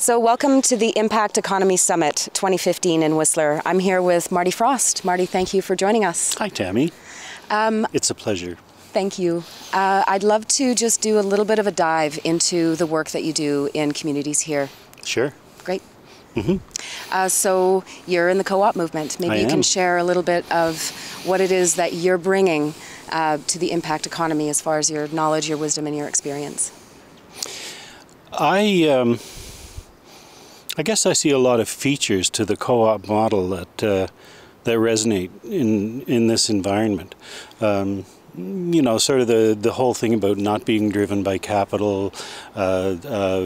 So welcome to the Impact Economy Summit 2015 in Whistler. I'm here with Marty Frost. Marty, thank you for joining us. Hi, Tammy. It's a pleasure. Thank you. I'd love to just do a little bit of a dive into the work that you do in communities here. Sure. Great. So you're in the co-op movement. Maybe you can share a little bit of what it is that you're bringing to the impact economy as far as your knowledge, your wisdom, and your experience. I guess I see a lot of features to the co-op model that resonate in this environment. You know, sort of the whole thing about not being driven by capital,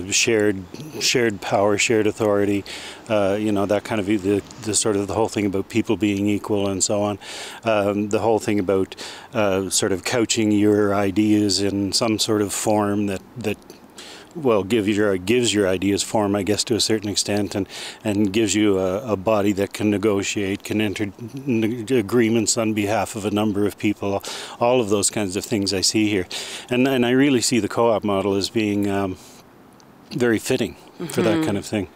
shared power, shared authority. You know, that kind of the sort of the whole thing about people being equal and so on. The whole thing about sort of couching your ideas in some sort of form that well, gives your ideas form, I guess, to a certain extent, and gives you a body that can negotiate, can enter agreements on behalf of a number of people. All of those kinds of things I see here, and I really see the co-op model as being very fitting for that kind of thing.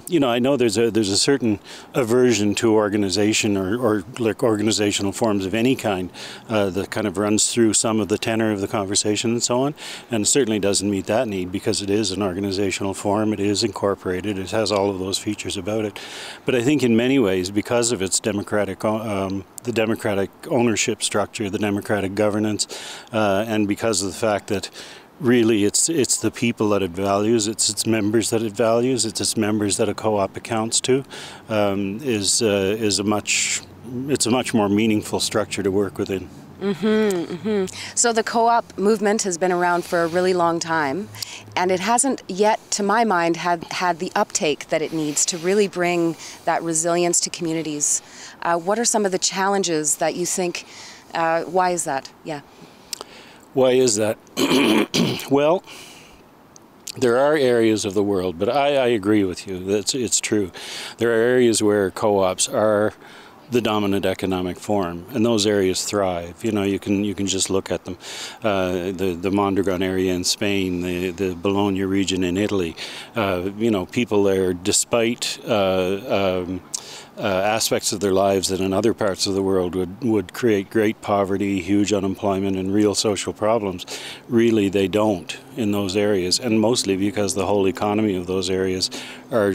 You know, I know there's a certain aversion to organization or like organizational forms of any kind that kind of runs through some of the tenor of the conversation and so on, and it certainly doesn't meet that need because it is an organizational form, it is incorporated, it has all of those features about it. But I think in many ways, because of its democratic, the democratic ownership structure, the democratic governance, and because of the fact that really, it's the people that it values, it's its members that it values, it's its members that a co-op accounts to, it's a much more meaningful structure to work within. So the co-op movement has been around for a really long time, and it hasn't yet, to my mind, had the uptake that it needs to really bring that resilience to communities. What are some of the challenges that you think? Why is that? Yeah. Why is that? Well, there are areas of the world, but I agree with you. It's true. There are areas where co-ops are the dominant economic form, and those areas thrive. You know, you can just look at them. The Mondragon area in Spain, the Bologna region in Italy. You know, people there, despite aspects of their lives that in other parts of the world would create great poverty, huge unemployment, and real social problems, really they don't in those areas, and mostly because the whole economy of those areas are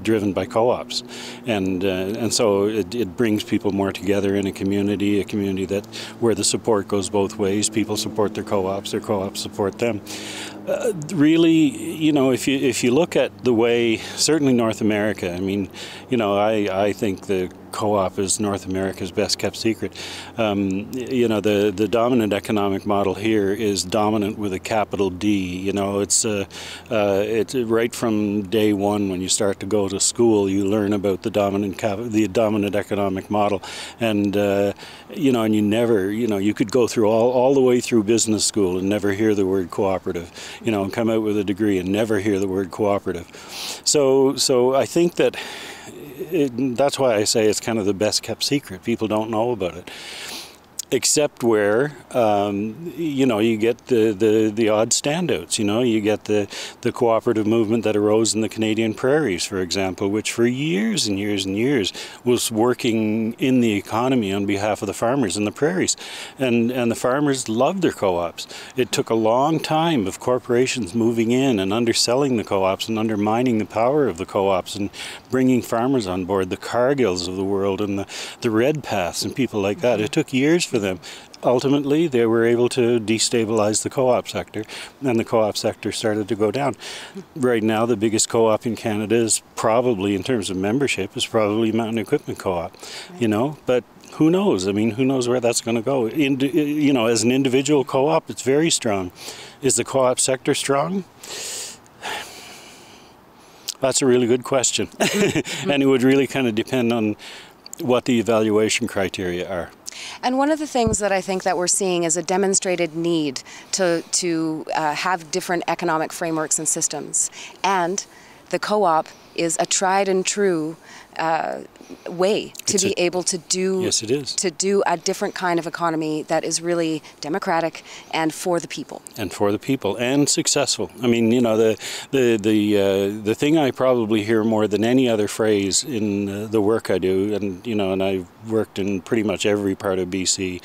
driven by co-ops, and so it brings people more together in a community that where the support goes both ways. People support their co-ops support them. Really, you know, if you look at the way, certainly North America, I mean, you know, I think the co-op is North America's best kept secret. You know, the dominant economic model here is dominant with a capital D. You know, it's right from day one when you start to go to school, you learn about the dominant economic model, and you know, and you never, you know, you could go through all the way through business school and never hear the word cooperative, you know, and come out with a degree and never hear the word cooperative. So I think that that's why I say it's kind of the best kept secret. People don't know about it, except where you know, you get the odd standouts. You know, you get the cooperative movement that arose in the Canadian prairies, for example, which for years and years and years was working in the economy on behalf of the farmers in the prairies, and the farmers loved their co-ops. It took a long time of corporations moving in and underselling the co-ops and undermining the power of the co-ops and bringing farmers on board, the Cargills of the world and the Redpaths and people like that. It took years for them. Ultimately, they were able to destabilize the co-op sector, and the co-op sector started to go down. Right now, the biggest co-op in Canada is probably, in terms of membership, is probably Mountain Equipment Co-op, you know, but who knows? I mean, who knows where that's going to go? You know, as an individual co-op, it's very strong. Is the co-op sector strong? That's a really good question. And it would really kind of depend on what the evaluation criteria are. And one of the things that I think that we're seeing is a demonstrated need to have different economic frameworks and systems. And the co-op is a tried and true way to be able to do yes, it is. to do a different kind of economy that is really democratic and for the people. And for the people, and successful. I mean, you know, the thing I probably hear more than any other phrase in the work I do, and you know, and I've worked in pretty much every part of BC.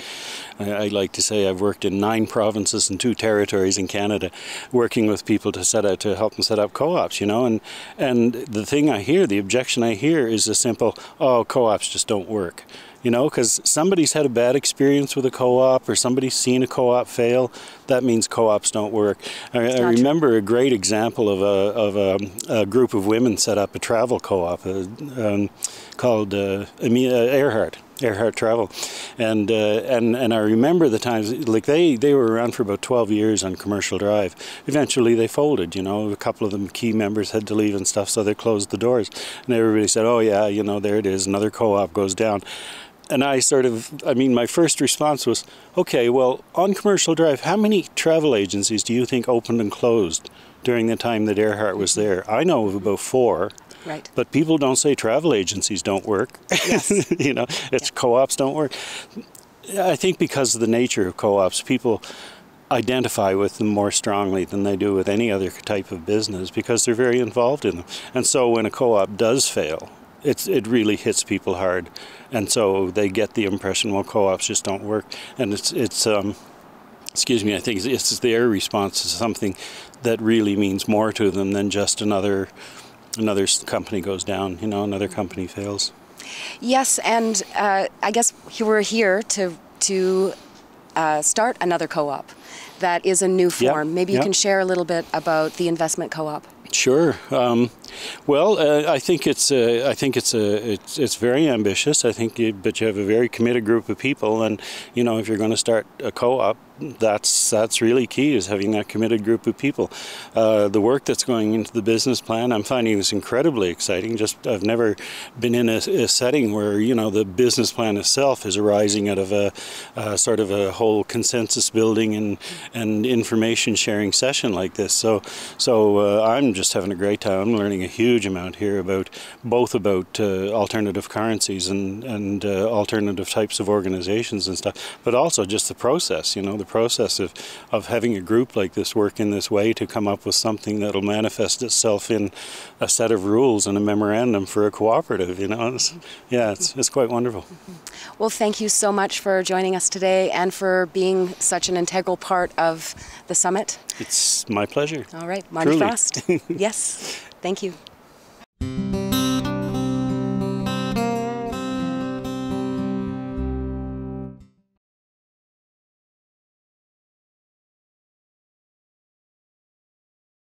I like to say I've worked in 9 provinces and 2 territories in Canada, working with people to help them set up co-ops. You know, and the thing I hear, the objection I hear, is a simple, oh, co-ops just don't work. You know, because somebody's had a bad experience with a co-op, or somebody's seen a co-op fail. That means co-ops don't work. I remember a great example of a group of women set up a travel co-op called Earhart Travel, and I remember the times, like they were around for about 12 years on Commercial Drive. Eventually they folded. You know, a couple of them key members had to leave and stuff, so they closed the doors, and everybody said, oh yeah, you know, there it is, another co-op goes down. And I mean, my first response was, okay, well, on Commercial Drive, how many travel agencies do you think opened and closed during the time that Earhart was there? I know of about 4. Right. But people don't say travel agencies don't work. Yes. You know, it's co-ops don't work. I think because of the nature of co-ops, people identify with them more strongly than they do with any other type of business, because they're very involved in them. And so when a co-op does fail, it really hits people hard. And so they get the impression, well, co-ops just don't work. And it's excuse me, I think it's their response to something that really means more to them than just another company goes down, you know, another company fails. Yes, and I guess we're here to start another co-op that is a new form. Yep, Maybe you can share a little bit about the investment co-op. Sure. Well, I think it's very ambitious. But you have a very committed group of people, and you know, if you're going to start a co-op, that's really key, is having that committed group of people. The work that's going into the business plan, I'm finding this incredibly exciting. I've never been in a setting where, you know, the business plan itself is arising out of a sort of a whole consensus building and information sharing session like this. So I'm just having a great time. I'm learning a huge amount here about alternative currencies and alternative types of organizations and stuff, but also just the process, you know, the process of having a group like this work in this way to come up with something that'll manifest itself in a set of rules and a memorandum for a cooperative, you know. It's quite wonderful. Well, thank you so much for joining us today and for being such an integral part of the summit. It's my pleasure. All right, Marty Frost. Yes, thank you.